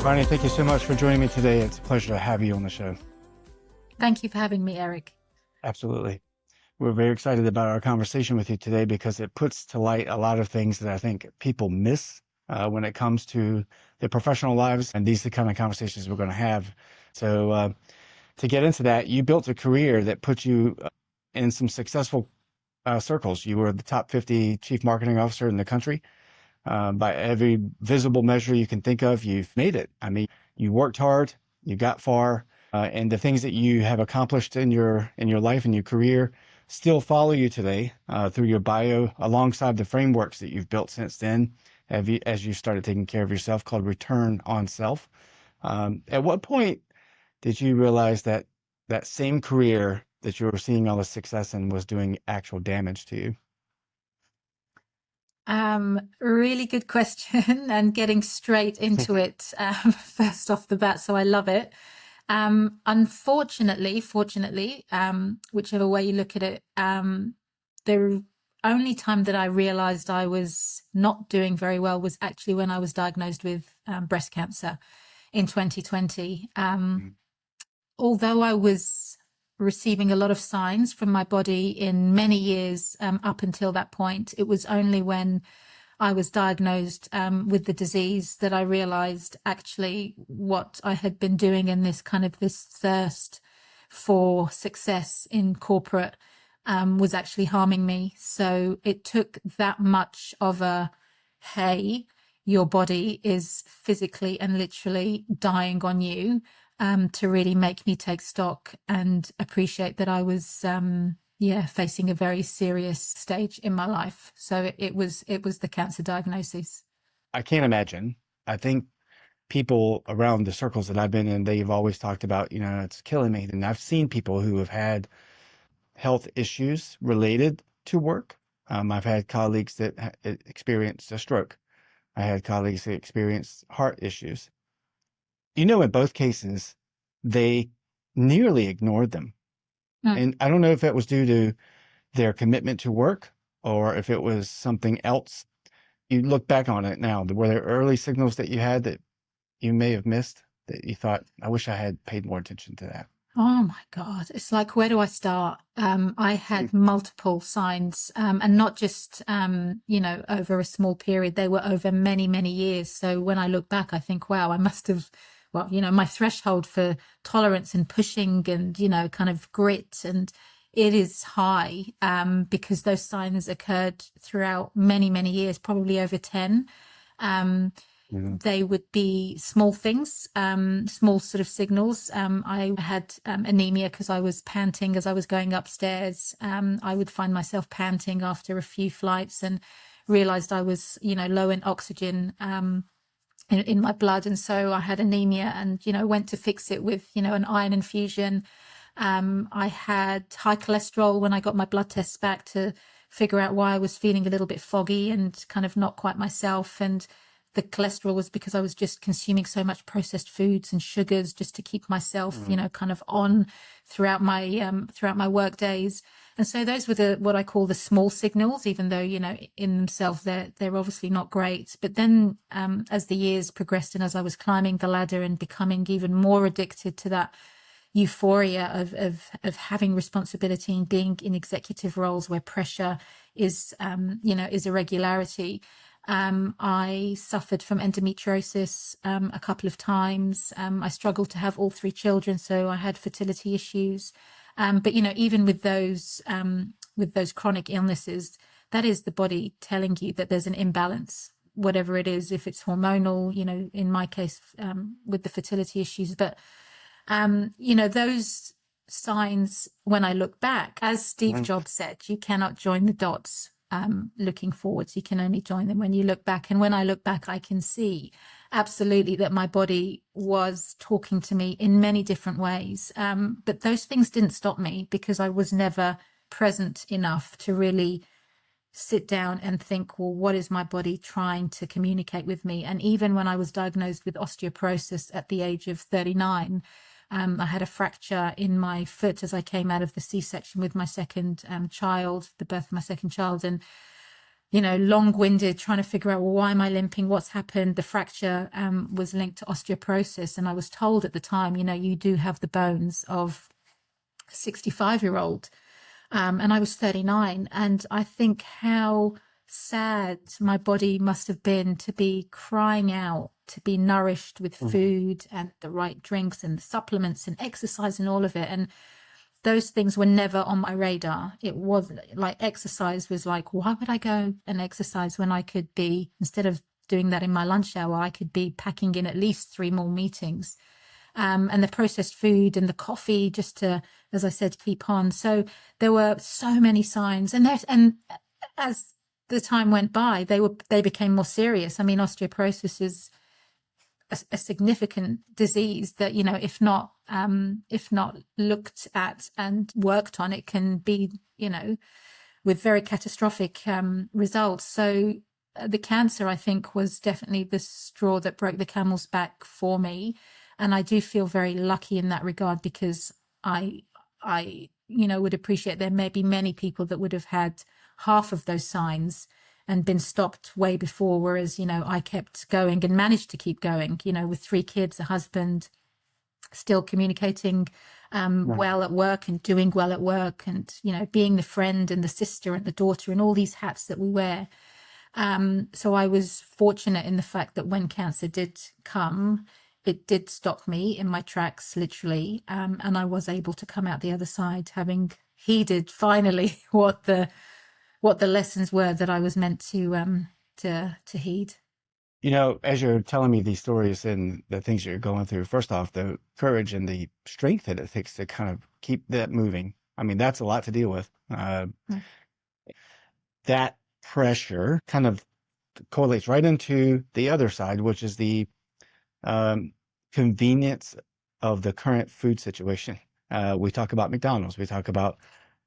Roni, thank you so much for joining me today. It's a pleasure to have you on the show. Thank you for having me, Eric. Absolutely. We're very excited about our conversation with you today because it puts to light a lot of things that I think people miss when it comes to their professional lives. And these are the kind of conversations we're going to have. So to get into that, you built a career that put you in some successful circles. You were the top 50 chief marketing officer in the country. By every visible measure you can think of, you've made it. I mean, you worked hard, you got far, and the things that you have accomplished in your life and your career still follow you today through your bio, alongside the frameworks that you've built since then, as you started taking care of yourself, called Return on Self. At what point did you realize that that same career that you were seeing all the success in was doing actual damage to you? Really good question and getting straight into it first off the bat. So I love it. Unfortunately, fortunately, whichever way you look at it, the only time that I realized I was not doing very well was actually when I was diagnosed with breast cancer in 2020. Although I was receiving a lot of signs from my body in many years up until that point, it was only when I was diagnosed with the disease that I realized actually what I had been doing in this thirst for success in corporate was actually harming me. So it took that much of a, hey, your body is physically and literally dying on you, to really make me take stock and appreciate that I was facing a very serious stage in my life. So it was the cancer diagnosis. I can't imagine. I think people around the circles that I've been in, they've always talked about, it's killing me. And I've seen people who have had health issues related to work. I've had colleagues that experienced a stroke. I had colleagues that experienced heart issues. In both cases, they nearly ignored them. And I don't know if that was due to their commitment to work or if it was something else. You look back on it now, were there early signals that you had that you may have missed that you thought, I wish I had paid more attention to that? Oh my God. It's like, where do I start? I had multiple signs, and not just, over a small period. They were over many, many years. So when I look back, I think, wow, I must have, my threshold for tolerance and pushing and, kind of grit, and it is high, because those signs occurred throughout many, many years, probably over 10. They would be small things, small sort of signals. I had anemia because I was panting as I was going upstairs. I would find myself panting after a few flights and realized I was, low in oxygen in my blood. And so I had anemia and, went to fix it with, an iron infusion. I had high cholesterol when I got my blood tests back to figure out why I was feeling a little bit foggy and kind of not quite myself. And the cholesterol was because I was just consuming so much processed foods and sugars just to keep myself, kind of on throughout my work days. And so those were what I call the small signals, even though, in themselves, they're obviously not great. But then as the years progressed and as I was climbing the ladder and becoming even more addicted to that euphoria of having responsibility and being in executive roles where pressure is a regularity. I suffered from endometriosis a couple of times. I struggled to have all 3 children, so I had fertility issues. But even with those chronic illnesses, that is the body telling you that there's an imbalance, whatever it is, if it's hormonal, in my case, with the fertility issues. But, those signs, when I look back, as Steve Jobs said, you cannot join the dots looking forwards. You can only join them when you look back. And when I look back, I can see absolutely that my body was talking to me in many different ways. But those things didn't stop me because I was never present enough to really sit down and think, well, what is my body trying to communicate with me? And even when I was diagnosed with osteoporosis at the age of 39, I had a fracture in my foot as I came out of the C-section with my second child, the birth of my second child. And long-winded, trying to figure out, well, why am I limping? What's happened? The fracture was linked to osteoporosis. And I was told at the time, you do have the bones of a 65-year-old. And I was 39. And I think how sad my body must have been to be crying out, to be nourished with food and the right drinks and the supplements and exercise and all of it. And those things were never on my radar. It was like exercise was like, why would I go and exercise when I could be, instead of doing that in my lunch hour, I could be packing in at least 3 more meetings. And the processed food and the coffee just to, as I said, keep on. So there were so many signs. And as the time went by, they became more serious. I mean, osteoporosis is a significant disease that, if not looked at and worked on, it can be, with very catastrophic results. So the cancer, I think, was definitely the straw that broke the camel's back for me. And I do feel very lucky in that regard, because I would appreciate there may be many people that would have had half of those signs and been stopped way before, whereas, I kept going and managed to keep going, with 3 kids, a husband, still communicating well at work and doing well at work, and, being the friend and the sister and the daughter and all these hats that we wear. So I was fortunate in the fact that when cancer did come, it did stop me in my tracks, literally, and I was able to come out the other side, having heeded finally what the lessons were that I was meant to heed. As you're telling me these stories and the things you're going through, first off, the courage and the strength that it takes to kind of keep that moving. I mean, that's a lot to deal with. That pressure kind of correlates right into the other side, which is the convenience of the current food situation. We talk about McDonald's. We talk about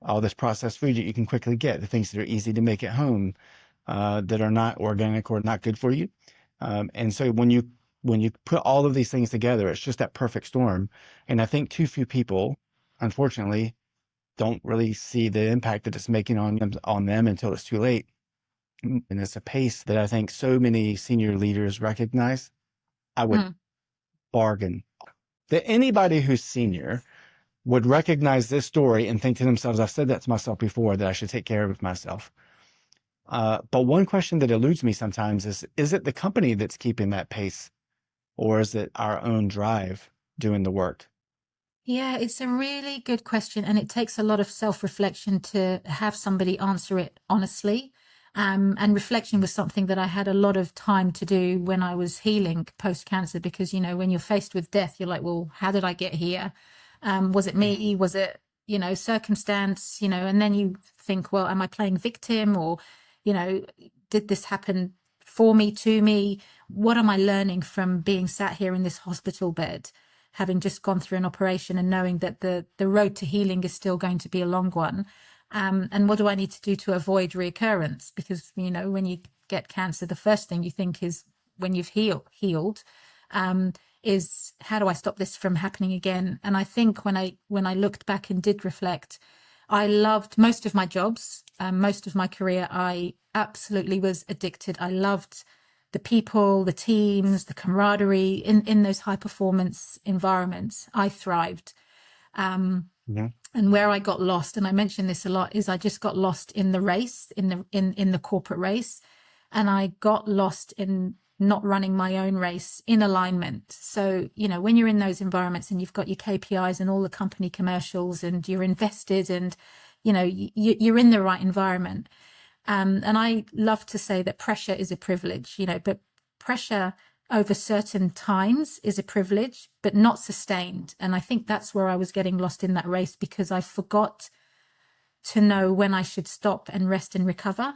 all this processed food that you can quickly get, the things that are easy to make at home, that are not organic or not good for you. And so when you put all of these things together, it's just that perfect storm. And I think too few people, unfortunately, don't really see the impact that it's making on them until it's too late. And it's a pace that I think so many senior leaders recognize. I would bargain that anybody who's senior would recognize this story and think to themselves, I've said that to myself before, that I should take care of myself. But one question that eludes me sometimes is it the company that's keeping that pace, or is it our own drive doing the work? Yeah, it's a really good question, and it takes a lot of self-reflection to have somebody answer it honestly. And reflection was something that I had a lot of time to do when I was healing post-cancer, because, when you're faced with death, you're like, well, how did I get here? Was it me? Was it, circumstance, and then you think, well, am I playing victim, or, did this happen for me, to me? What am I learning from being sat here in this hospital bed, having just gone through an operation and knowing that the road to healing is still going to be a long one? And what do I need to do to avoid reoccurrence? Because, when you get cancer, the first thing you think is, when you've healed, is how do I stop this from happening again? And I think when I looked back and did reflect, I loved most of my jobs, most of my career. I absolutely was addicted. I loved the people, the teams, the camaraderie in those high performance environments. I thrived. And where I got lost, and I mention this a lot, is I just got lost in the race, in the corporate race, and I got lost in not running my own race in alignment. So, when you're in those environments and you've got your KPIs and all the company commercials and you're invested and, you're in the right environment. And I love to say that pressure is a privilege, but pressure over certain times is a privilege, but not sustained. And I think that's where I was getting lost in that race, because I forgot to know when I should stop and rest and recover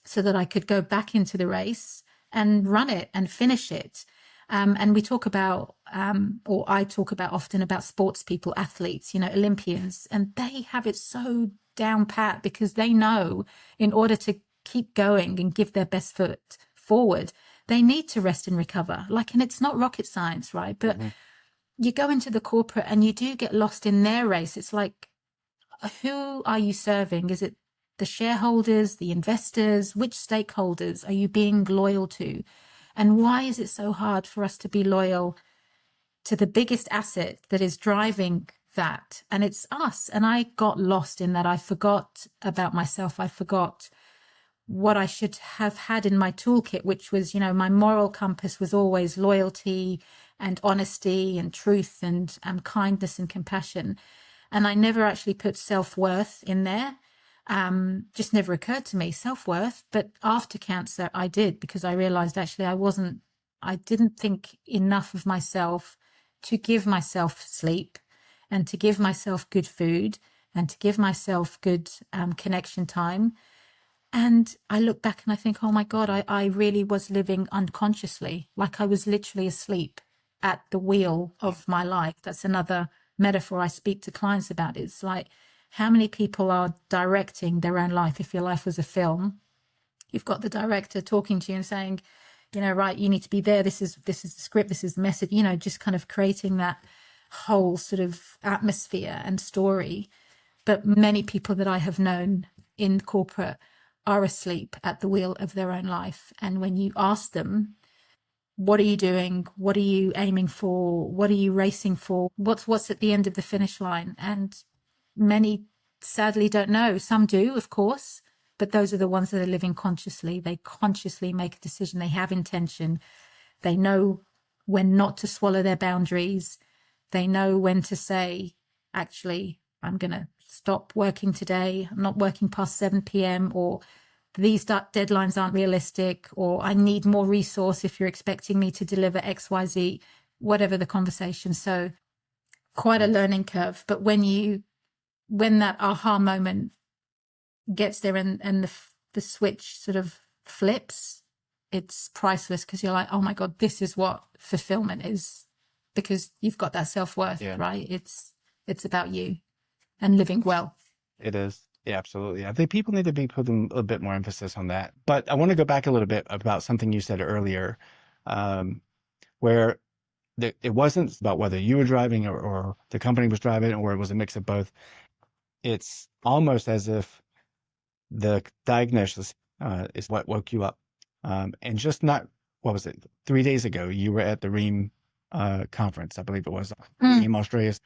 so that I could go back into the race and run it and finish it. And we talk about, or I talk about often about sports people, athletes, Olympians, and they have it so down pat, because they know in order to keep going and give their best foot forward, they need to rest and recover. And it's not rocket science, right? But you go into the corporate and you do get lost in their race. It's like, who are you serving? Is it the shareholders, the investors, which stakeholders are you being loyal to? And why is it so hard for us to be loyal to the biggest asset that is driving that? And it's us. And I got lost in that. I forgot about myself. I forgot what I should have had in my toolkit, which was, my moral compass was always loyalty and honesty and truth and kindness and compassion. And I never actually put self-worth in there. Just never occurred to me, self-worth. But after cancer, I did, because I realized actually I didn't think enough of myself to give myself sleep and to give myself good food and to give myself good connection time. And I look back and I think, oh my God, I really was living unconsciously, like I was literally asleep at the wheel of my life. That's another metaphor I speak to clients about. It's like, how many people are directing their own life? If your life was a film, you've got the director talking to you and saying, right, you need to be there. This is the script. This is the message, just kind of creating that whole sort of atmosphere and story. But many people that I have known in corporate are asleep at the wheel of their own life. And when you ask them, what are you doing? What are you aiming for? What are you racing for? What's at the end of the finish line? And many sadly don't know. Some do, of course, but those are the ones that are living consciously. They consciously make a decision. They have intention. They know when not to swallow their boundaries. They know when to say, actually, I'm going to stop working today. I'm not working past 7 p.m. or these deadlines aren't realistic, or I need more resource if you're expecting me to deliver X, Y, Z, whatever the conversation. So quite a learning curve. But when that aha moment gets there and the switch sort of flips, it's priceless, because you're like, oh my God, this is what fulfillment is, because you've got that self-worth, right? It's about you and living well. It is. Yeah, absolutely. I think people need to be putting a bit more emphasis on that. But I want to go back a little bit about something you said earlier, where it wasn't about whether you were driving or the company was driving, or it was a mix of both. It's almost as if the diagnosis is what woke you up. And just not, what was it, 3 days ago, you were at the REAM conference, I believe it was, REAM Australia's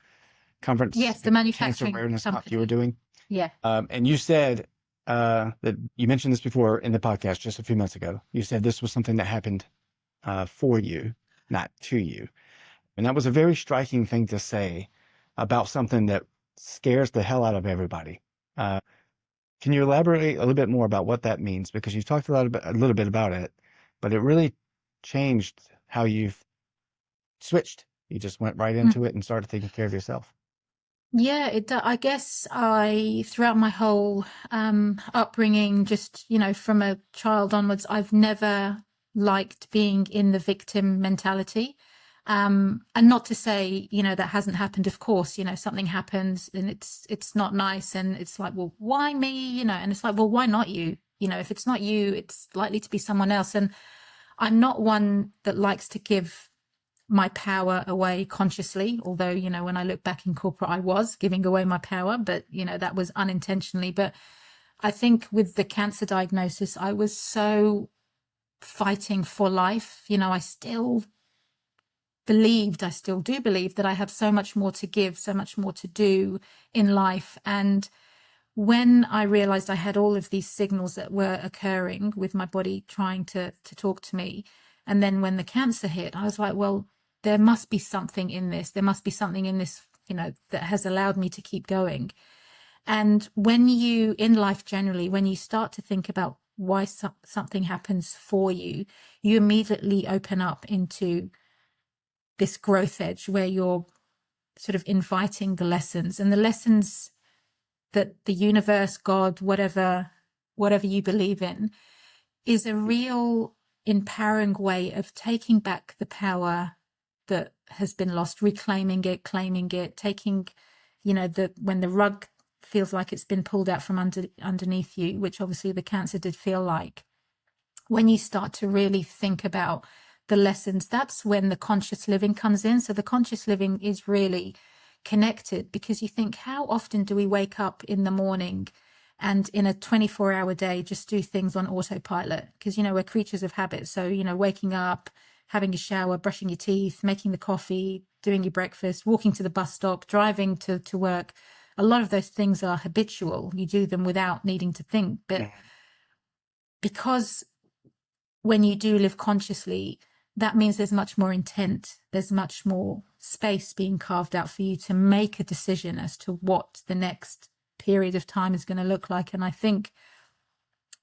conference. Yes, the Cancer manufacturing awareness company you were doing. Yeah. And you said that you mentioned this before in the podcast just a few months ago. You said this was something that happened for you, not to you. And that was a very striking thing to say about something that scares the hell out of everybody. Can you elaborate a little bit more about what that means? Because you talked a little bit about it, but it really changed how you've switched. You just went right into it and started taking care of yourself. Yeah, I guess throughout my whole upbringing, just, from a child onwards, I've never liked being in the victim mentality. And not to say, that hasn't happened, of course, something happens and it's not nice, and it's like, well, why me? And it's like, well, why not you? If it's not you, it's likely to be someone else. And I'm not one that likes to give my power away consciously, although, when I look back in corporate, I was giving away my power, but, that was unintentionally. But I think with the cancer diagnosis, I was so fighting for life. I still do believe that I have so much more to give, so much more to do in life. And when I realized I had all of these signals that were occurring with my body trying to talk to me, and then when the cancer hit, I was like, well, there must be something in this. There must be something in this, that has allowed me to keep going. And when you, in life generally, when you start to think about why something happens for you, you immediately open up into this growth edge where you're sort of inviting the lessons, and the lessons that the universe, God, whatever you believe in, is a real empowering way of taking back the power that has been lost, reclaiming it, claiming it, taking, when the rug feels like it's been pulled out from underneath you, which obviously the cancer did feel like. When you start to really think about the lessons, that's when the conscious living comes in. So the conscious living is really connected, because you think, how often do we wake up in the morning and in a 24-hour day, just do things on autopilot. Because, we're creatures of habit. So, waking up, having a shower, brushing your teeth, making the coffee, doing your breakfast, walking to the bus stop, driving to work. A lot of those things are habitual. You do them without needing to think. But because when you do live consciously, that means there's much more intent. There's much more space being carved out for you to make a decision as to what the next period of time is going to look like. And I think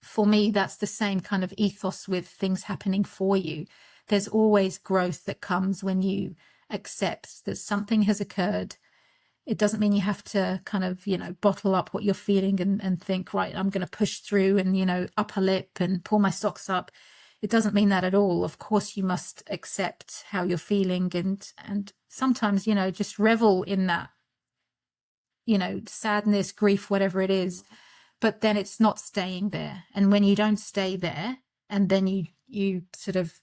for me, that's the same kind of ethos with things happening for you. There's always growth that comes when you accept that something has occurred. It doesn't mean you have to kind of, bottle up what you're feeling and think, right, I'm going to push through and, upper lip and pull my socks up. It doesn't mean that at all. Of course, you must accept how you're feeling and sometimes, just revel in that, sadness, grief, whatever it is. But then it's not staying there. And when you don't stay there and then you sort of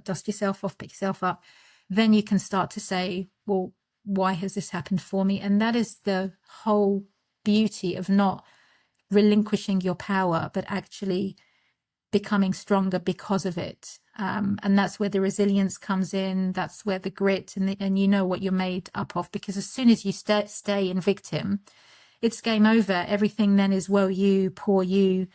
dust yourself off, pick yourself up, then you can start to say, well, why has this happened for me? And that is the whole beauty of not relinquishing your power, but actually becoming stronger because of it. And that's where the resilience comes in. That's where the grit and what you're made up of. Because as soon as you stay in victim, it's game over. Everything then is woe you, poor you.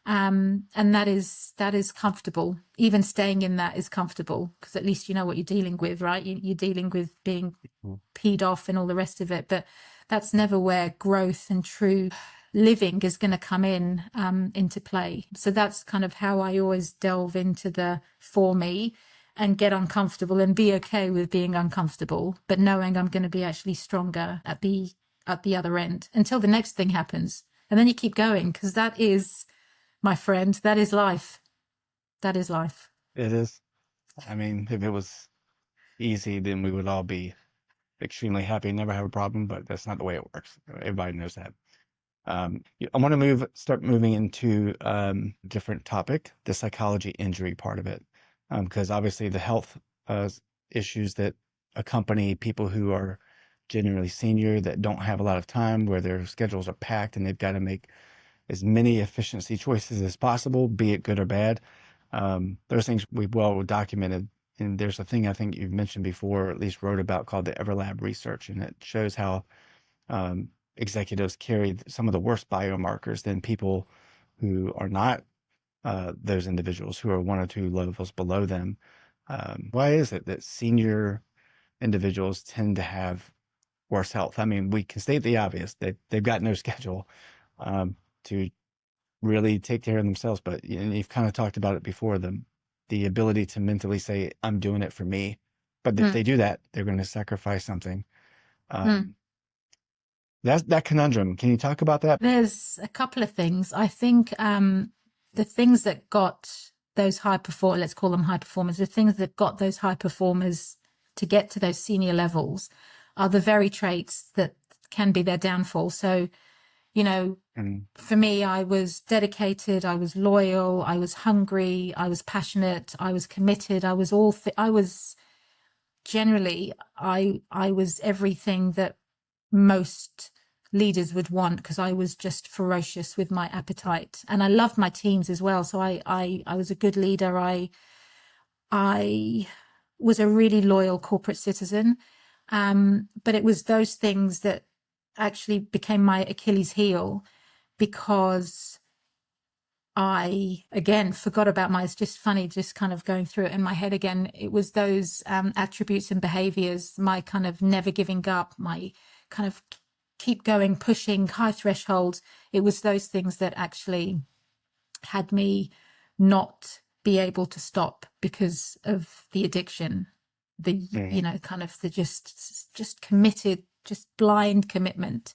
And that is comfortable. Even staying in that is comfortable because at least you know what you're dealing with, right? You're dealing with being peed off and all the rest of it. But that's never where growth and true living is going to come into play. So that's kind of how I always delve into the for me and get uncomfortable and be okay with being uncomfortable, but knowing I'm going to be actually stronger at the other end until the next thing happens. And then you keep going because that is, my friend, that is life. That is life. It is. I mean, if it was easy, then we would all be extremely happy and never have a problem, but that's not the way it works. Everybody knows that. I want to start moving into different topic, the psychology injury part of it, because obviously the health issues that accompany people who are generally senior that don't have a lot of time, where their schedules are packed and they've got to make as many efficiency choices as possible, be it good or bad. Those things we've well documented. And there's a thing I think you've mentioned before, or at least wrote about, called the Everlab research, and it shows how executives carry some of the worst biomarkers than people who are not those individuals, who are one or two levels below them. Why is it that senior individuals tend to have worse health? I mean, we can state the obvious, that they've got no schedule to really take care of themselves, but you've kind of talked about it before, the ability to mentally say, I'm doing it for me. But if they do that, they're going to sacrifice something. That's that conundrum. Can you talk about that? There's a couple of things. I think the things that got those let's call them high performers, the things that got those high performers to get to those senior levels are the very traits that can be their downfall. So, for me, I was dedicated, I was loyal, I was hungry, I was passionate, I was committed, I was everything that most leaders would want, because I was just ferocious with my appetite, and I loved my teams as well. So I was a good leader. I was a really loyal corporate citizen, but it was those things that actually became my Achilles heel, because I, again, forgot about it's just funny, just kind of going through it in my head again. It was those attributes and behaviors, my kind of never giving up, my kind of keep going, pushing, high thresholds. It was those things that actually had me not be able to stop because of the addiction, kind of the just committed, just blind commitment.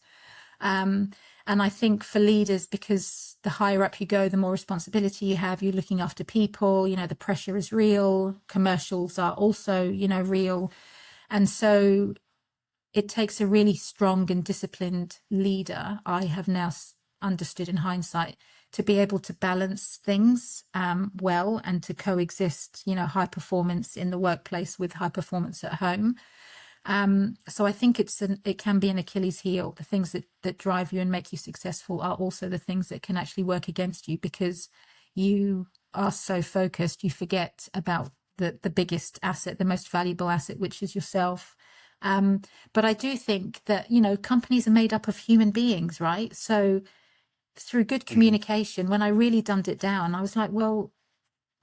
And I think for leaders, because the higher up you go, the more responsibility you have, you're looking after people, the pressure is real, commercials are also, real. And so it takes a really strong and disciplined leader, I have now understood in hindsight, to be able to balance things well, and to coexist, high performance in the workplace with high performance at home. So I think it can be an Achilles heel. The things that drive you and make you successful are also the things that can actually work against you, because you are so focused, you forget about the biggest asset, the most valuable asset, which is yourself. But I do think that, companies are made up of human beings, right? So through good Mhm. communication, when I really dumbed it down, I was like, well,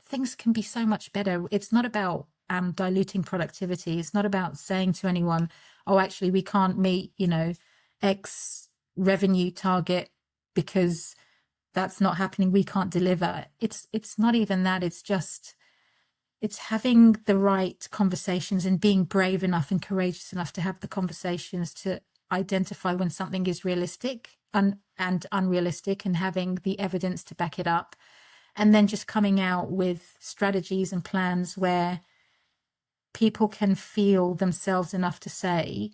things can be so much better. It's not about diluting productivity. It's not about saying to anyone, oh, actually, we can't meet, X revenue target because that's not happening. We can't deliver. It's not even that. It's having the right conversations and being brave enough and courageous enough to have the conversations to identify when something is realistic and unrealistic, and having the evidence to back it up. And then just coming out with strategies and plans where people can feel themselves enough to say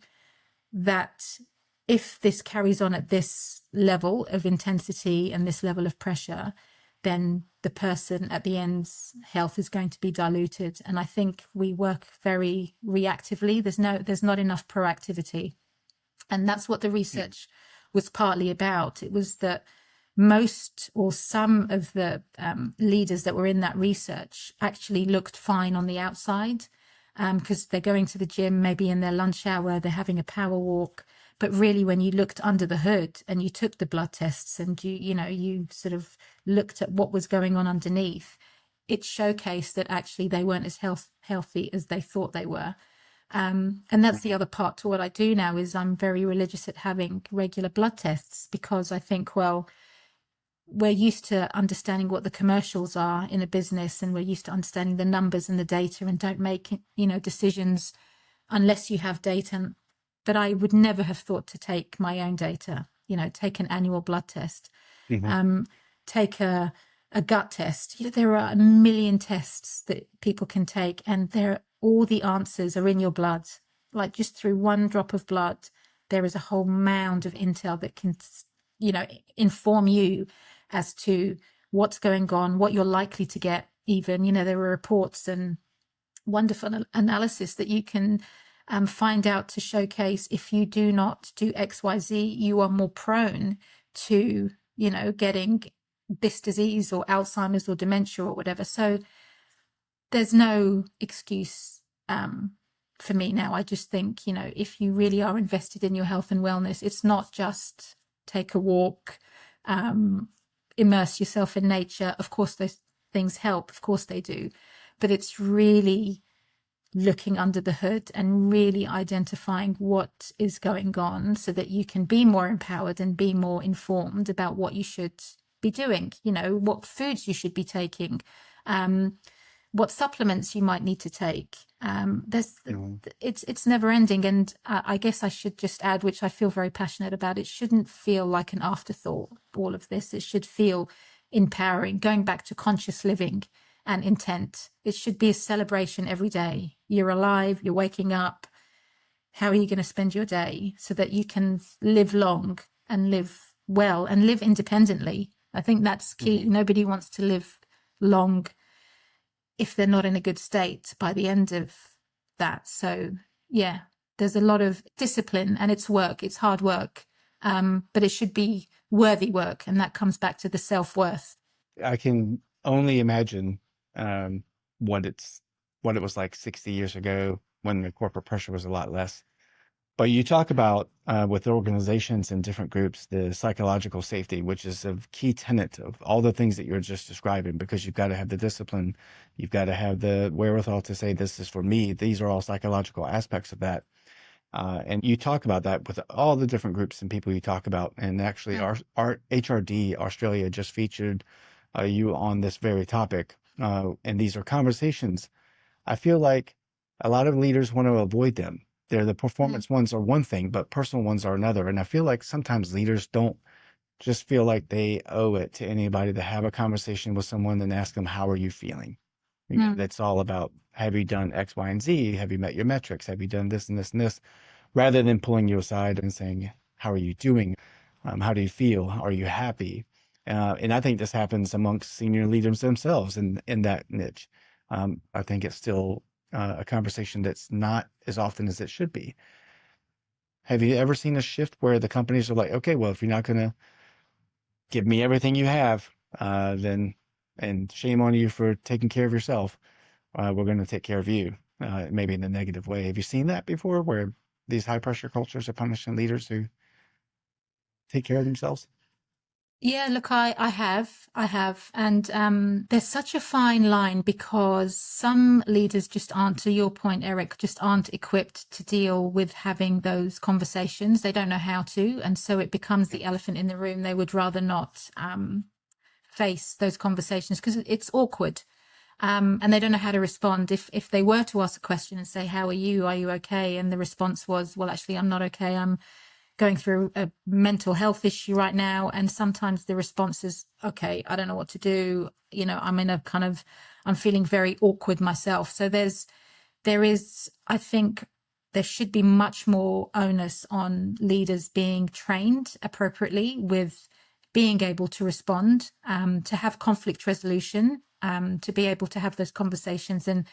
that if this carries on at this level of intensity and this level of pressure, then the person at the end's health is going to be diluted. And I think we work very reactively. There's not enough proactivity. And that's what the Yeah. research was partly about. It was that most or some of the leaders that were in that research actually looked fine on the outside, because they're going to the gym, maybe in their lunch hour, they're having a power walk. But really, when you looked under the hood and you took the blood tests and you sort of looked at what was going on underneath, it showcased that actually they weren't as healthy as they thought they were. And that's the Mhm. other part to what I do now, is I'm very religious at having regular blood tests, because I think, well, we're used to understanding what the commercials are in a business, and we're used to understanding the numbers and the data, and don't make, decisions unless you have data. But I would never have thought to take my own data, take an annual blood test, Mhm. um, take a gut test. There are a million tests that people can take, and all the answers are in your blood. Like, just through one drop of blood, there is a whole mound of intel that can, inform you as to what's going on, what you're likely to get. Even, there are reports and wonderful analysis that you can find out to showcase, if you do not do XYZ, you are more prone to, getting this disease or Alzheimer's or dementia or whatever. So there's no excuse for me now. I just think, if you really are invested in your health and wellness, it's not just take a walk, immerse yourself in nature. Of course, those things help. Of course they do. But it's really looking under the hood and really identifying what is going on, so that you can be more empowered and be more informed about what you should be doing, what foods you should be taking, what supplements you might need to take. There's Mhm. it's never ending. And I guess I should just add, which I feel very passionate about, it shouldn't feel like an afterthought, all of this. It should feel empowering, going back to conscious living and intent. It should be a celebration every day. You're alive, you're waking up. How are you going to spend your day so that you can live long and live well and live independently? I think that's key. Mhm. Nobody wants to live long if they're not in a good state by the end of that. So yeah, there's a lot of discipline, and it's work, it's hard work, but it should be worthy work. And that comes back to the self-worth. I can only imagine um, what it was like 60 years ago when the corporate pressure was a lot less. But you talk about with organizations and different groups, the psychological safety, which is a key tenet of all the things that you're just describing, because you've got to have the discipline, you've got to have the wherewithal to say, this is for me. These are all psychological aspects of that. And you talk about that with all the different groups and people you talk about. And actually, Mm, our HRD Australia just featured you on this very topic. And these are conversations. I feel like a lot of leaders want to avoid them. They're the mm, performance ones are one thing, but personal ones are another. And I feel like sometimes leaders don't just feel like they owe it to anybody to have a conversation with someone and ask them, how are you feeling? mm, That's all about, have you done X, Y, and Z? Have you met your metrics? Have you done this and this and this? Rather than pulling you aside and saying, how are you doing? How do you feel? Are you happy? And I think this happens amongst senior leaders themselves in that niche. I think it's still a conversation that's not as often as it should be. Have you ever seen a shift where the companies are like, okay, well, if you're not going to give me everything you have, then, and shame on you for taking care of yourself, we're going to take care of you, maybe in a negative way. Have you seen that before, where these high pressure cultures are punishing leaders who take care of themselves? Yeah, look, I have, and there's such a fine line because some leaders just aren't, to your point, Eric, just aren't equipped to deal with having those conversations. They don't know how to, and so it becomes the elephant in the room. They would rather not face those conversations because it's awkward, and they don't know how to respond. If they were to ask a question and say, "How are you? Are you okay?" and the response was, "Well, actually, I'm not okay. I'm going through a mental health issue right now." And sometimes the response is, okay, I don't know what to do. I'm in a kind of, I'm feeling very awkward myself. So I think there should be much more onus on leaders being trained appropriately with being able to respond, to have conflict resolution, to be able to have those conversations and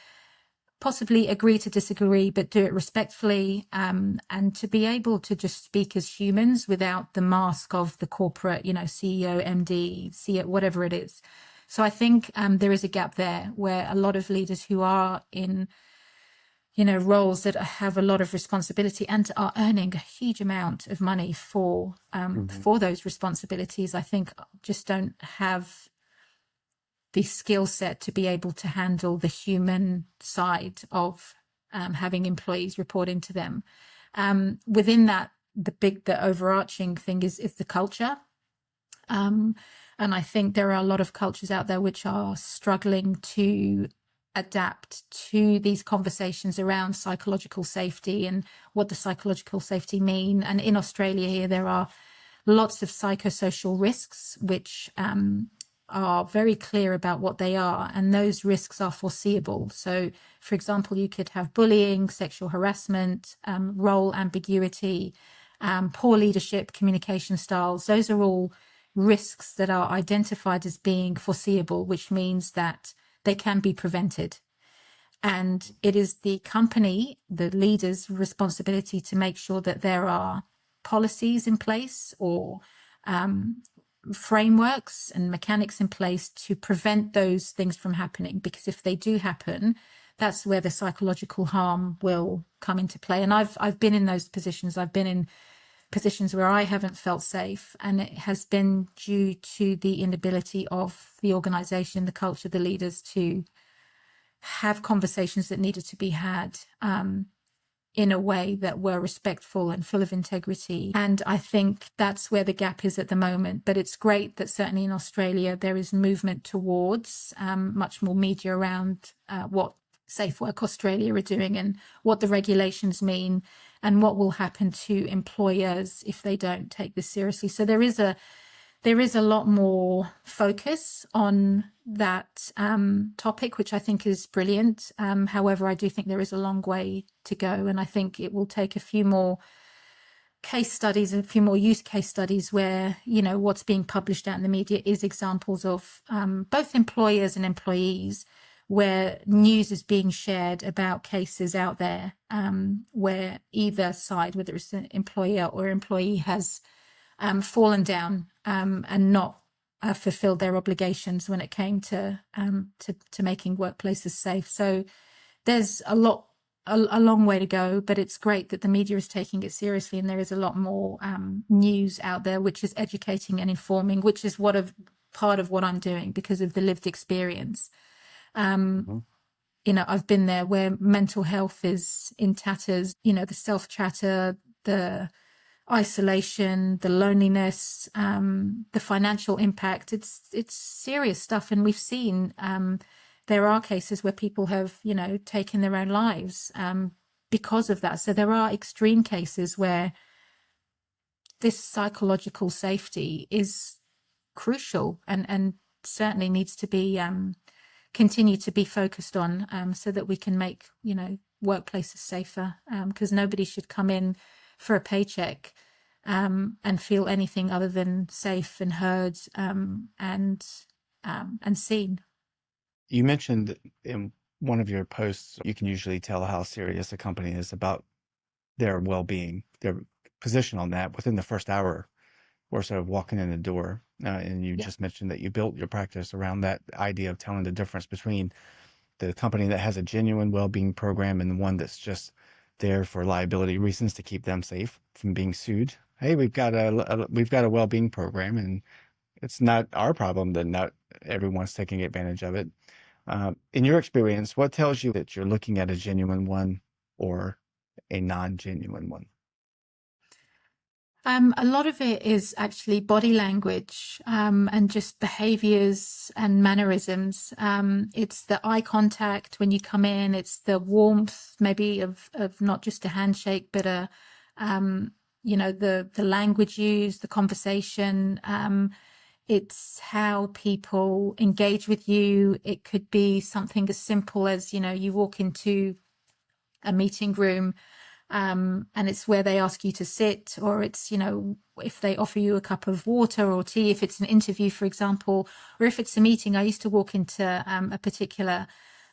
possibly agree to disagree, but do it respectfully, and to be able to just speak as humans without the mask of the corporate, CEO, MD, CEO, whatever it is. So I think there is a gap there where a lot of leaders who are in, roles that have a lot of responsibility and are earning a huge amount of money for those responsibilities, I think just don't have the skill set to be able to handle the human side of having employees report into them. Within that, the overarching thing is the culture. And I think there are a lot of cultures out there which are struggling to adapt to these conversations around psychological safety and what does psychological safety mean. And in Australia here, there are lots of psychosocial risks, which are very clear about what they are, and those risks are foreseeable. So, for example, you could have bullying, sexual harassment, role ambiguity, poor leadership, communication styles. Those are all risks that are identified as being foreseeable, which means that they can be prevented. And it is the company, the leader's responsibility to make sure that there are policies in place or frameworks and mechanics in place to prevent those things from happening, because if they do happen, that's where the psychological harm will come into play. And I've been in those positions. I've been in positions where I haven't felt safe, and it has been due to the inability of the organization, the culture, the leaders to have conversations that needed to be had in a way that were respectful and full of integrity. And I think that's where the gap is at the moment. But it's great that certainly in Australia, there is movement towards much more media around what Safe Work Australia are doing and what the regulations mean and what will happen to employers if they don't take this seriously. So there is a lot more focus on that topic, which I think is brilliant. However, I do think there is a long way to go, and I think it will take a few more case studies, a few more use case studies where, what's being published out in the media is examples of both employers and employees, where news is being shared about cases out there where either side, whether it's an employer or employee, has fallen down and not fulfilled their obligations when it came to making workplaces safe. So there's a long way to go, but it's great that the media is taking it seriously, and there is a lot more news out there which is educating and informing, which is part of what I'm doing because of the lived experience. I've been there where mental health is in tatters, the self-chatter, the isolation, the loneliness, the financial impact. It's serious stuff. And we've seen there are cases where people have, taken their own lives because of that. So there are extreme cases where this psychological safety is crucial and certainly needs to be continue to be focused on so that we can make, workplaces safer, because nobody should come in for a paycheck and feel anything other than safe and heard and seen. You mentioned one of your posts, you can usually tell how serious a company is about their well-being, their position on that within the first hour or so of walking in the door. And you Yeah. just mentioned that you built your practice around that idea of telling the difference between the company that has a genuine well-being program and the one that's just there for liability reasons to keep them safe from being sued. Hey, we've got a well-being program, and it's not our problem that not everyone's taking advantage of it. In your experience, what tells you that you're looking at a genuine one or a non-genuine one? A lot of it is actually body language, and just behaviors and mannerisms. It's the eye contact when you come in. It's the warmth, maybe of not just a handshake, but the language used, the conversation. It's how people engage with you. It could be something as simple as, you walk into a meeting room, and it's where they ask you to sit, or it's, if they offer you a cup of water or tea, if it's an interview, for example, or if it's a meeting. I used to walk into a particular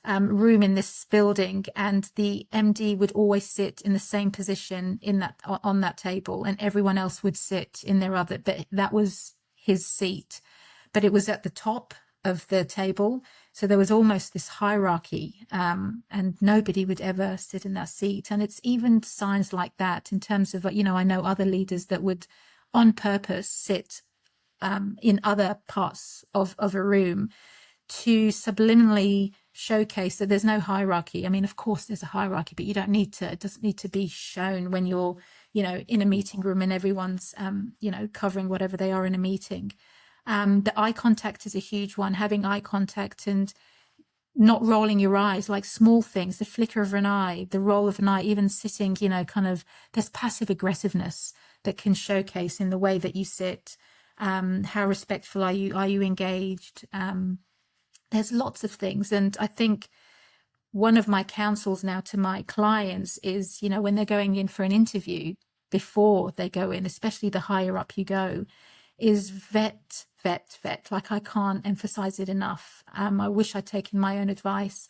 room in this building, and the MD would always sit in the same position on that table, and everyone else would sit in their other, but that was his seat, but it was at the top of the table. So there was almost this hierarchy, and nobody would ever sit in that seat. And it's even signs like that in terms of, I know other leaders that would on purpose sit in other parts of a room to subliminally showcase that there's no hierarchy. I mean, of course there's a hierarchy, but it doesn't need to be shown when you're, in a meeting room and everyone's, covering whatever they are in a meeting. The eye contact is a huge one, having eye contact and not rolling your eyes, like small things, the flicker of an eye, the roll of an eye, even sitting, there's passive aggressiveness that can showcase in the way that you sit. How respectful are you? Are you engaged? There's lots of things. And I think one of my counsels now to my clients is, when they're going in for an interview, before they go in, especially the higher up you go, is vet. Like, I can't emphasize it enough. I wish I'd taken my own advice.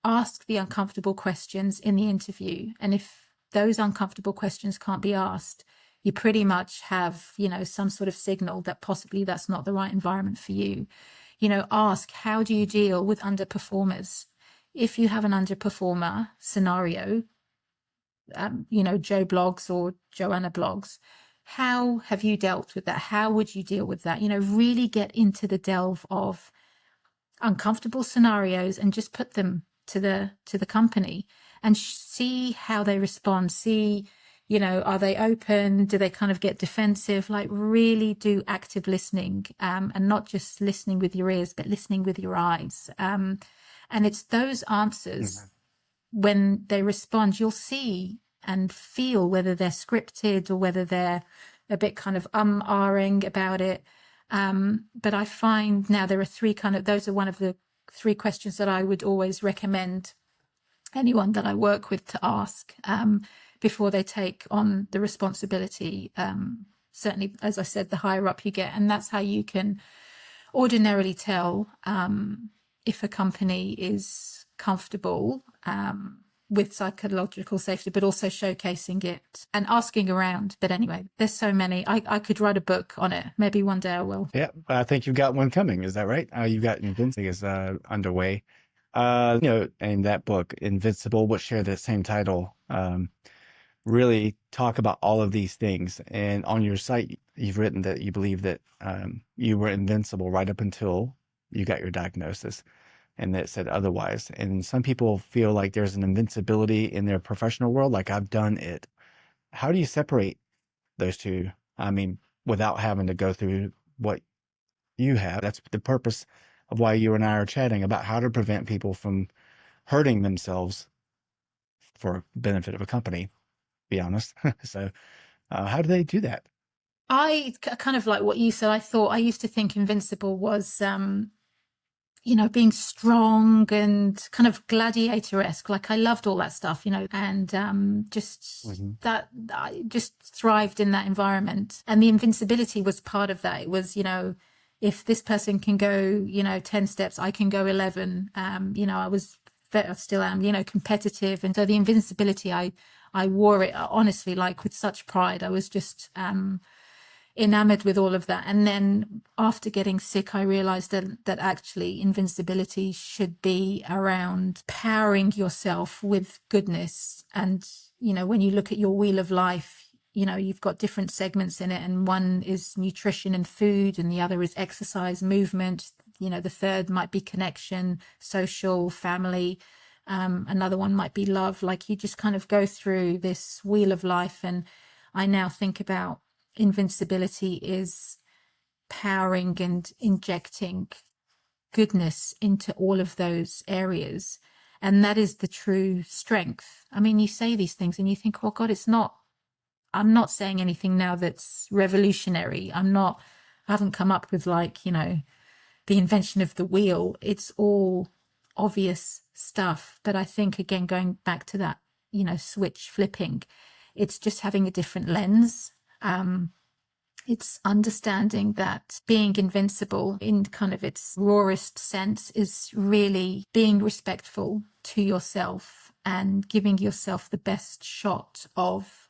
Ask the uncomfortable questions in the interview. And if those uncomfortable questions can't be asked, you pretty much have, some sort of signal that possibly that's not the right environment for you. Ask, how do you deal with underperformers? If you have an underperformer scenario, Joe blogs or Joanna blogs, how have you dealt with that? How would you deal with that? Really get into the delve of uncomfortable scenarios and just put them to the company and see how they respond. See, are they open? Do they kind of get defensive? Like, really do active listening, and not just listening with your ears, but listening with your eyes. And it's those answers, when they respond, you'll see and feel whether they're scripted or whether they're a bit kind of ahhing about it. But I find now there are those are one of the 3 questions that I would always recommend anyone that I work with to ask before they take on the responsibility. Certainly, as I said, the higher up you get, and that's how you can ordinarily tell if a company is comfortable with psychological safety, but also showcasing it and asking around. But anyway, there's so many. I could write a book on it. Maybe one day I will. Yeah, I think you've got one coming. Is that right? You've got Invincible is underway. In that book, Invincible, which share the same title, really talk about all of these things. And on your site, you've written that you believe that you were invincible right up until you got your diagnosis, and that said otherwise. And some people feel like there's an invincibility in their professional world, like I've done it. How do you separate those two? I mean, without having to go through what you have. That's the purpose of why you and I are chatting about how to prevent people from hurting themselves for benefit of a company, be honest. So how do they do that? I kind of like what you said. I used to think Invincible was being strong and kind of gladiator-esque. Like, I loved all that stuff, and that I just thrived in that environment. And the invincibility was part of that. It was, if this person can go, 10 steps, I can go 11. I was, I still am, competitive. And so the invincibility, I wore it honestly, like with such pride. I was just, enamored with all of that. And then after getting sick, I realized that actually invincibility should be around powering yourself with goodness. And, when you look at your wheel of life, you've got different segments in it, and one is nutrition and food, and the other is exercise, movement. The third might be connection, social, family. Another one might be love. Like, you just kind of go through this wheel of life. And I now think about invincibility is powering and injecting goodness into all of those areas. And that is the true strength. I mean, you say these things and you think, oh God, I'm not saying anything now that's revolutionary. I haven't come up with the invention of the wheel. It's all obvious stuff. But I think, again, going back to that, switch flipping, it's just having a different lens. It's understanding that being invincible in kind of its rawest sense is really being respectful to yourself and giving yourself the best shot of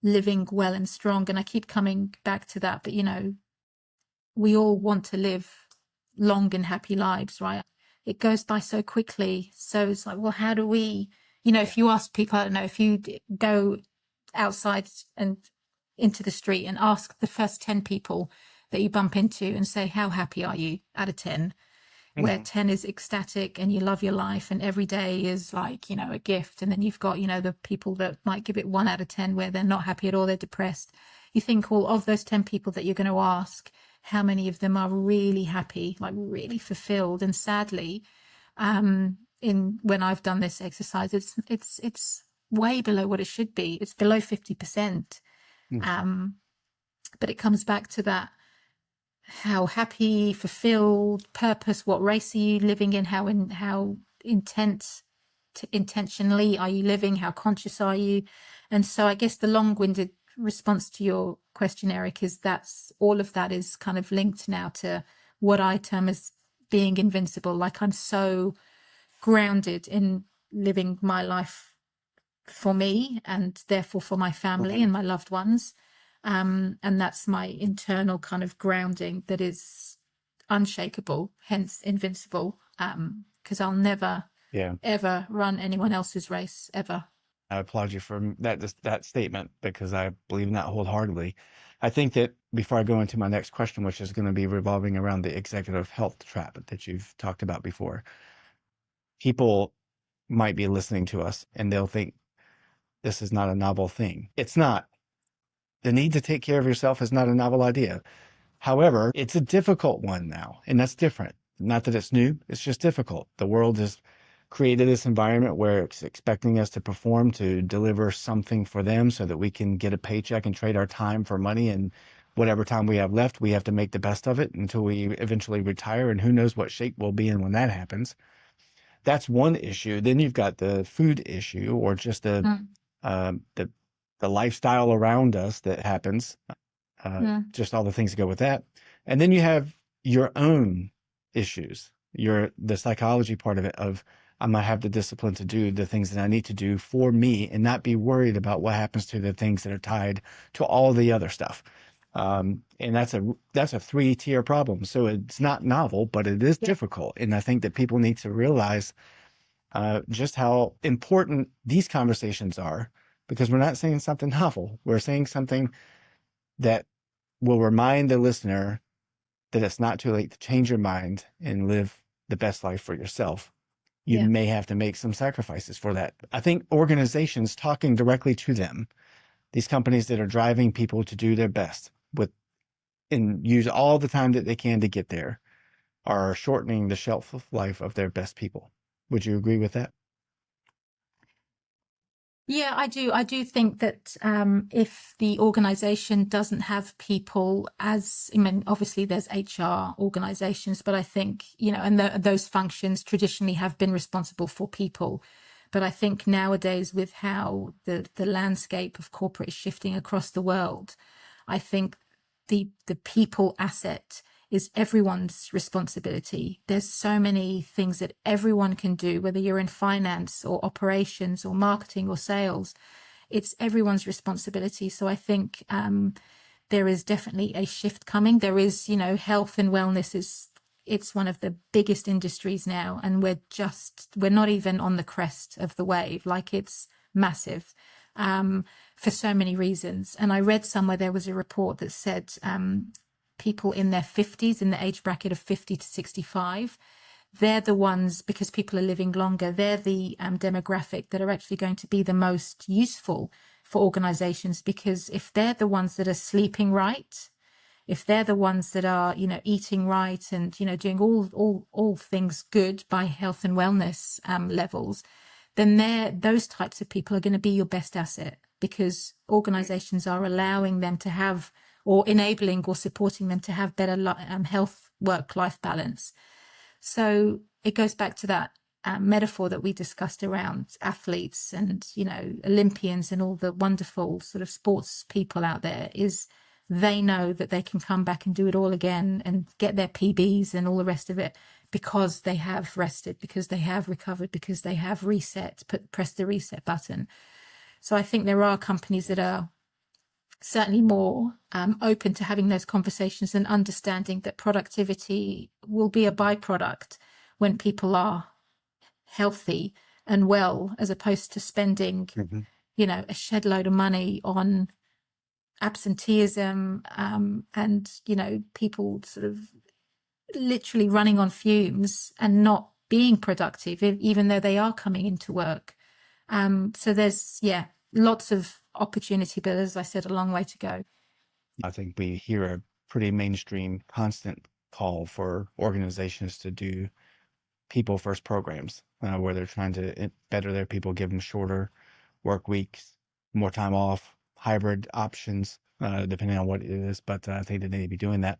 living well and strong. And I keep coming back to that, but we all want to live long and happy lives, right? It goes by so quickly. So it's like, well, how do we, if you ask people, I don't know, if you go outside and into the street and ask the first 10 people that you bump into and say, how happy are you out of 10? Where 10 is ecstatic and you love your life and every day is like, a gift. And then you've got, the people that might give it 1 out of 10 where they're not happy at all, they're depressed. You think, well, of those 10 people that you're going to ask, how many of them are really happy, like really fulfilled? And sadly, when I've done this exercise, it's way below what it should be. It's below 50%. But it comes back to that, how happy, fulfilled, purpose, what race are you living in, how intentionally are you living, how conscious are you? And so I guess the long-winded response to your question, Eric, is that's all of that is kind of linked now to what I term as being invincible. Like, I'm so grounded in living my life for me and therefore for my family and my loved ones. And that's my internal kind of grounding that is unshakable, hence invincible, because I'll never, ever run anyone else's race, ever. I applaud you for that statement, because I believe in that wholeheartedly. I think that before I go into my next question, which is going to be revolving around the executive health trap that you've talked about before, people might be listening to us and they'll think this is not a novel thing. It's not. The need to take care of yourself is not a novel idea. However, it's a difficult one now, and that's different. Not that it's new, it's just difficult. The world has created this environment where it's expecting us to perform, to deliver something for them so that we can get a paycheck and trade our time for money. And whatever time we have left, we have to make the best of it until we eventually retire. And who knows what shape we'll be in when that happens. That's one issue. Then you've got the food issue, or just the lifestyle around us that happens, just all the things that go with that. And then you have your own issues, the psychology part of it, of I'm going to have the discipline to do the things that I need to do for me and not be worried about what happens to the things that are tied to all the other stuff. And that's a 3-tier problem. So it's not novel, but it is difficult. And I think that people need to realize just how important these conversations are, because we're not saying something novel. We're saying something that will remind the listener that it's not too late to change your mind and live the best life for yourself. You may have to make some sacrifices for that. I think organizations, talking directly to them, these companies that are driving people to do their best and use all the time that they can to get there, are shortening the shelf life of their best people. Would you agree with that? Yeah, I do. I do think that if the organization doesn't have people obviously there's HR organizations, but I think, and those functions traditionally have been responsible for people. But I think nowadays, with how the landscape of corporate is shifting across the world, I think the people asset is everyone's responsibility. There's so many things that everyone can do, whether you're in finance or operations or marketing or sales. It's everyone's responsibility. So I think there is definitely a shift coming. There is, health and wellness it's one of the biggest industries now, and we're not even on the crest of the wave. Like, it's massive for so many reasons. And I read somewhere there was a report that said people in their 50s, in the age bracket of 50 to 65, they're the ones, because people are living longer, they're the demographic that are actually going to be the most useful for organizations, because if they're the ones that are sleeping right, if they're the ones that are, eating right and, doing all things good by health and wellness levels, then those types of people are going to be your best asset, because organizations are allowing them to have, or enabling or supporting them to have better health work-life balance. So it goes back to that metaphor that we discussed around athletes and, Olympians and all the wonderful sort of sports people out there, is they know that they can come back and do it all again and get their PBs and all the rest of it, because they have rested, because they have recovered, because they have pressed the reset button. So I think there are companies that are certainly more open to having those conversations and understanding that productivity will be a byproduct when people are healthy and well, as opposed to spending, a shed load of money on absenteeism and, people sort of literally running on fumes and not being productive, even though they are coming into work. So there's, lots of opportunity, but as I said, a long way to go. I think we hear a pretty mainstream constant call for organizations to do people first programs, where they're trying to better their people, give them shorter work weeks, more time off, hybrid options, depending on what it is. But I think that they need to be doing that.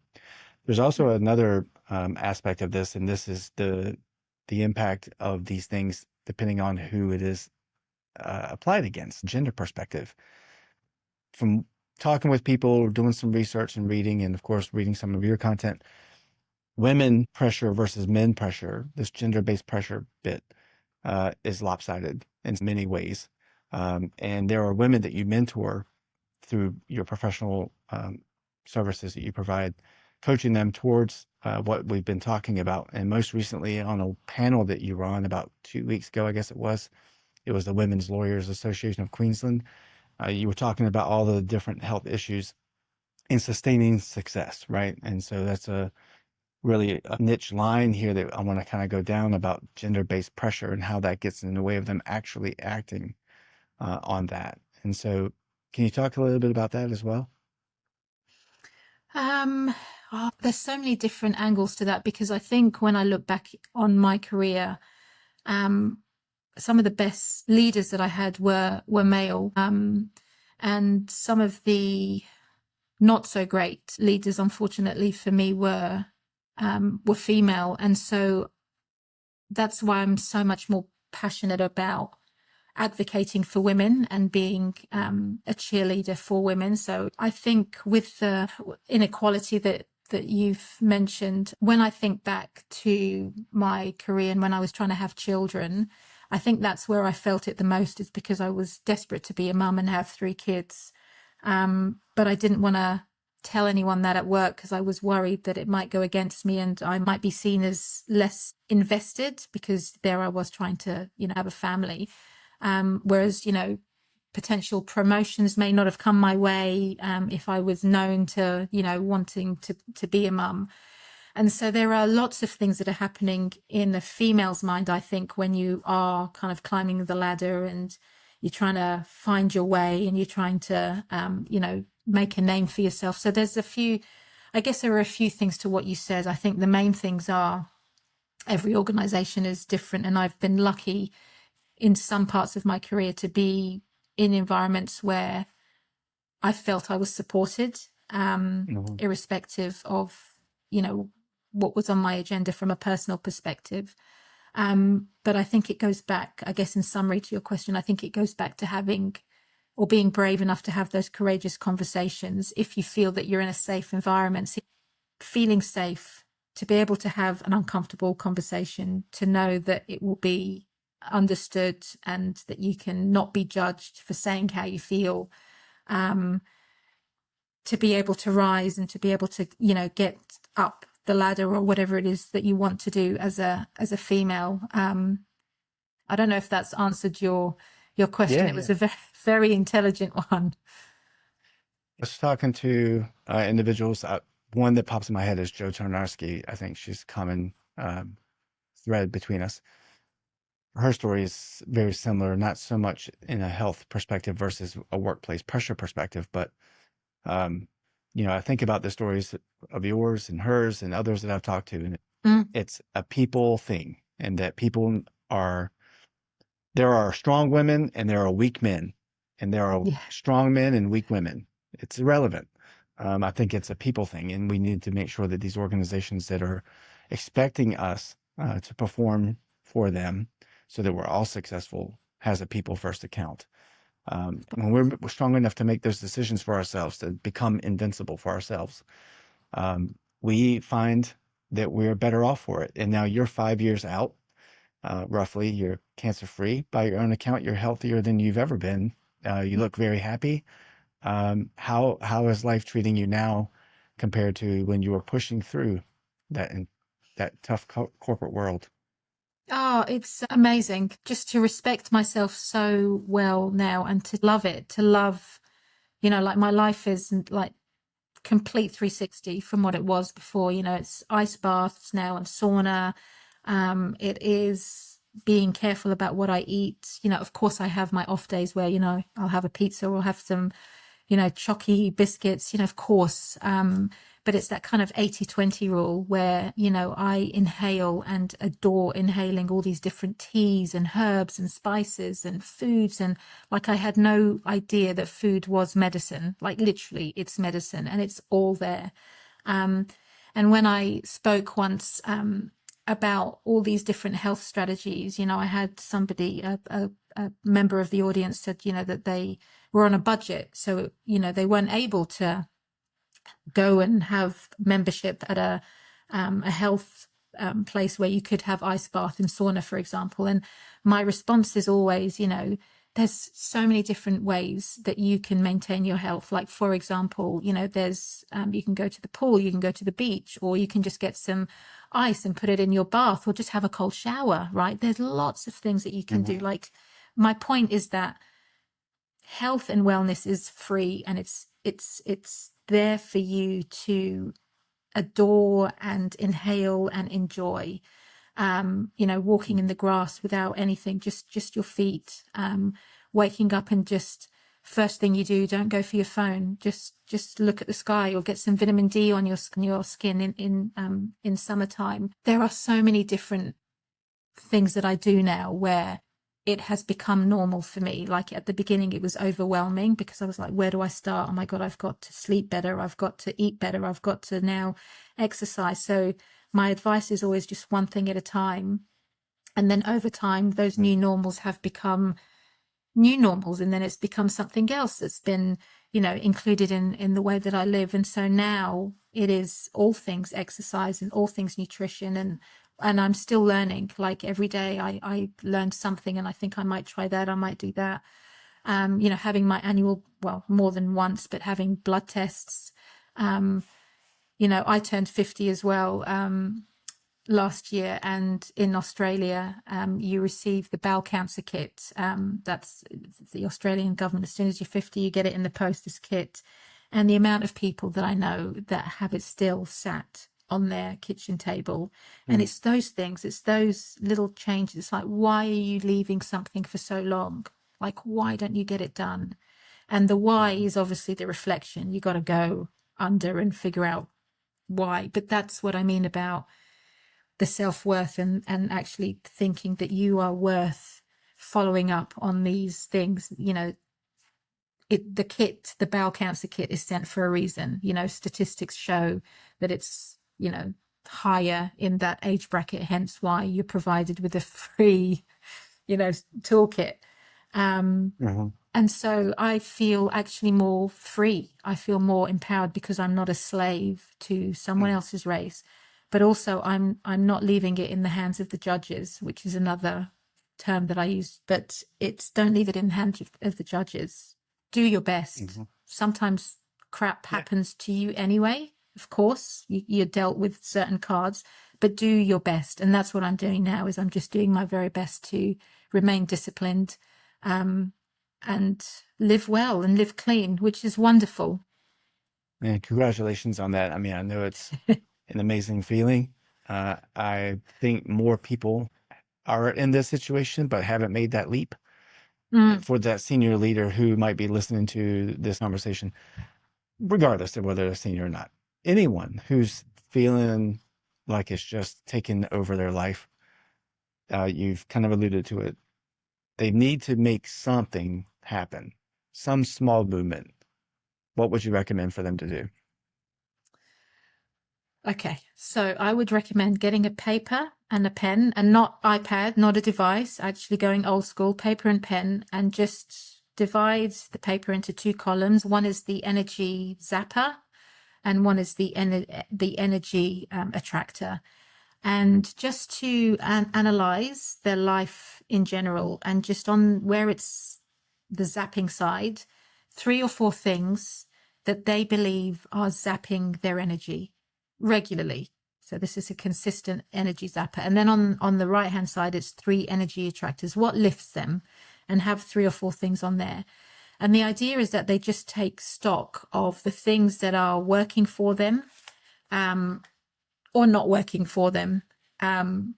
There's also another aspect of this, and this is the impact of these things depending on who it is applied against, gender perspective. From talking with people, doing some research and reading, and of course reading some of your content, women pressure versus men pressure, this gender-based pressure bit is lopsided in many ways. And there are women that you mentor through your professional services that you provide, coaching them towards what we've been talking about. And most recently on a panel that you were on about 2 weeks ago, I guess it was the Women's Lawyers Association of Queensland. You were talking about all the different health issues in sustaining success, right? And so that's really a niche line here that I want to kind of go down about gender-based pressure and how that gets in the way of them actually acting on that. And so can you talk a little bit about that as well? There's so many different angles to that, because I think when I look back on my career, some of the best leaders that I had were male, and some of the not so great leaders, unfortunately for me, were female. And so that's why I'm so much more passionate about advocating for women and being a cheerleader for women. So I think with the inequality that you've mentioned, when I think back to my career and when I was trying to have children, I think that's where I felt it the most, is because I was desperate to be a mum and have 3 kids. But I didn't want to tell anyone that at work, because I was worried that it might go against me and I might be seen as less invested, because there I was trying to, have a family. Whereas, potential promotions may not have come my way if I was known to, wanting to be a mum. And so there are lots of things that are happening in a female's mind, I think, when you are kind of climbing the ladder and you're trying to find your way and you're trying to, make a name for yourself. So there's I guess there are a few things to what you said. I think the main things are every organization is different. And I've been lucky in some parts of my career to be in environments where I felt I was supported, irrespective of, what was on my agenda from a personal perspective. But I think it goes back, I guess, in summary to your question, I think it goes back to having or being brave enough to have those courageous conversations if you feel that you're in a safe environment. feeling safe, to be able to have an uncomfortable conversation, to know that it will be understood and that you can not be judged for saying how you feel, to be able to rise and to be able to, get up the ladder or whatever it is that you want to do as a female. I don't know if that's answered your question. Yeah, It was yeah. a very, very intelligent one. I was talking to individuals. One that pops in my head is Joe Tarnarski. I think she's a common thread between us. Her story is very similar, not so much in a health perspective versus a workplace pressure perspective, but um, I think about the stories of yours and hers and others that I've talked to, and Mm, it's a people thing, and that people are there are strong women and there are weak men, and there are yeah. strong men and weak women. It's irrelevant. I think it's a people thing, and we need to make sure that these organizations that are expecting us to perform for them so that we're all successful has a people first account. When we're strong enough to make those decisions for ourselves, to become invincible for ourselves, we find that we're better off for it. And now you're 5 years out, roughly, you're cancer free. By your own account, you're healthier than you've ever been. You look very happy. How is life treating you now compared to when you were pushing through that in that tough corporate world? Oh, it's amazing just to respect myself so well now and to love it, to love, like my life is like complete 360 from what it was before. It's ice baths now and sauna. It is being careful about what I eat. Of course I have my off days where, I'll have a pizza or have some, chalky biscuits, of course. But it's that kind of 80-20 rule where, I inhale and adore inhaling all these different teas and herbs and spices and foods. And like, I had no idea that food was medicine. Like, literally, it's medicine and it's all there. And when I spoke once, about all these different health strategies, I had somebody, a member of the audience said, that they were on a budget. So, they weren't able to go and have membership at a health place where you could have ice bath and sauna, for example. And my response is always, there's so many different ways that you can maintain your health. Like, for example, there's you can go to the pool, you can go to the beach, or you can just get some ice and put it in your bath, or just have a cold shower, right? There's lots of things that you can do. Mhm. Like, my point is that health and wellness is free, and it's there for you to adore and inhale and enjoy. Walking in the grass without anything, just your feet, waking up and just first thing you do, don't go for your phone, just look at the sky or get some vitamin D on your skin in summertime. There are so many different things that I do now where it has become normal for me. Like, at the beginning, it was overwhelming because I was like, where do I start? Oh my God, I've got to sleep better. I've got to eat better. I've got to now exercise. So my advice is always just one thing at a time. And then over time, those new normals have become new normals, and then it's become something else that's been, included in the way that I live. And so now it is all things exercise and all things nutrition, and I'm still learning. Like, every day I learned something, and I think I might try that, I might do that. Having my annual, well, more than once, but having blood tests. I turned 50 as well last year, and in Australia, you receive the bowel cancer kit. That's the Australian government. As soon as you're 50, you get it in the post, this kit. And the amount of people that I know that have it still sat on their kitchen table. And Mm. it's those things, it's those little changes. It's like, why are you leaving something for so long? Like, why don't you get it done? And the why is obviously the reflection. You got to go under and figure out why. But that's what I mean about the self-worth, and actually thinking that you are worth following up on these things. The bowel cancer kit is sent for a reason. Statistics show that it's, higher in that age bracket, hence why you're provided with a free, toolkit. Mhm. And so I feel actually more free. I feel more empowered because I'm not a slave to someone else's race. But also I'm not leaving it in the hands of the judges, which is another term that I use. But it's don't leave it in the hands of the judges. Do your best. Sometimes crap happens to you anyway. Of course, you're dealt with certain cards, but do your best. And that's what I'm doing now, is I'm just doing my very best to remain disciplined, and live well and live clean, which is wonderful. And congratulations on that. I mean, I know it's an amazing feeling. I think more people are in this situation, but haven't made that leap. For that senior leader who might be listening to this conversation, regardless of whether they're senior or not, anyone who's feeling like it's just taken over their life, you've kind of alluded to it. They need to make something happen, some small movement. What would you recommend for them to do? Okay, so I would recommend getting a paper and a pen, and not iPad, not a device, actually going old school, paper and pen, and just divide the paper into two columns. One is the energy zapper and one is the energy attractor. And just to analyze their life in general, and just on where it's the zapping side, 3 or 4 things that they believe are zapping their energy regularly. So this is a consistent energy zapper. And then on the right hand side, it's 3 energy attractors. What lifts them? And have 3 or 4 things on there. And the idea is that they just take stock of the things that are working for them, or not working for them,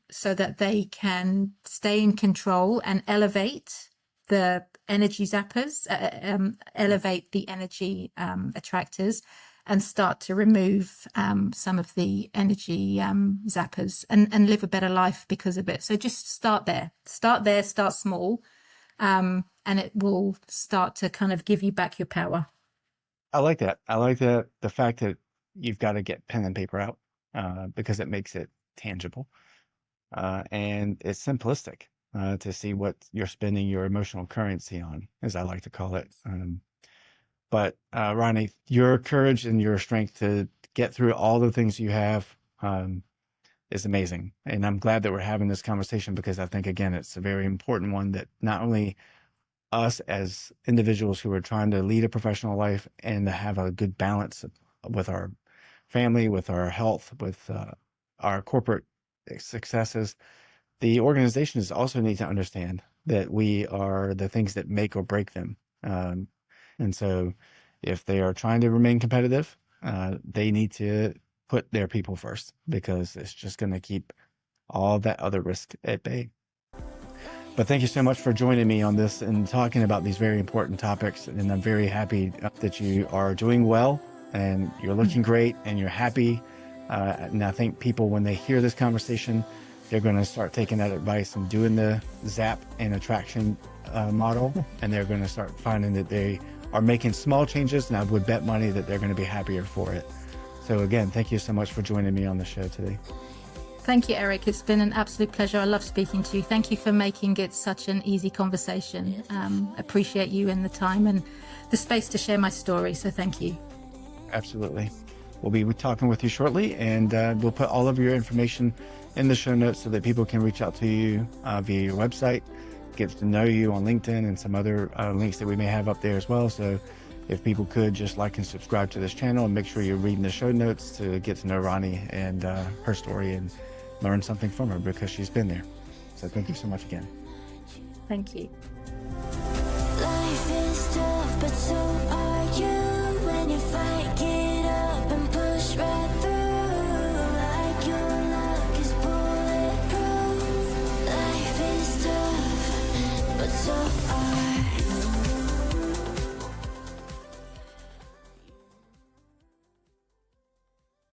so that they can stay in control and elevate the energy zappers, elevate the energy attractors, and start to remove some of the energy zappers, and live a better life because of it. So just start there, start small, and it will start to kind of give you back your power. I like that. I like that, the fact that you've got to get pen and paper out, because it makes it tangible, and it's simplistic, to see what you're spending your emotional currency on, as I like to call it. But Roni, your courage and your strength to get through all the things you have, is amazing. And I'm glad that we're having this conversation, because I think, again, it's a very important one, that not only us as individuals who are trying to lead a professional life and to have a good balance with our family, with our health, with our corporate successes, the organizations also need to understand that we are the things that make or break them. And so if they are trying to remain competitive, they need to put their people first, because it's just going to keep all that other risk at bay. But thank you so much for joining me on this and talking about these very important topics. And I'm very happy that you are doing well and you're looking great and you're happy. And I think people, when they hear this conversation, they're going to start taking that advice and doing the zap and attraction model. And they're going to start finding that they are making small changes. And I would bet money that they're going to be happier for it. So again, thank you so much for joining me on the show today. Thank you, Eric. It's been an absolute pleasure. I love speaking to you. Thank you for making it such an easy conversation. Appreciate you and the time and the space to share my story. So thank you. Absolutely. We'll be talking with you shortly, and we'll put all of your information in the show notes so that people can reach out to you via your website, get to know you on LinkedIn, and some other links that we may have up there as well. So if people could just like and subscribe to this channel, and make sure you're reading the show notes to get to know Roni and her story and learn something from her, because she's been there. So thank you so much again. Thank you. Life is tough, but so are you. When you fight, get up and push right through. Like your luck is bulletproof. Life is tough, but so are you.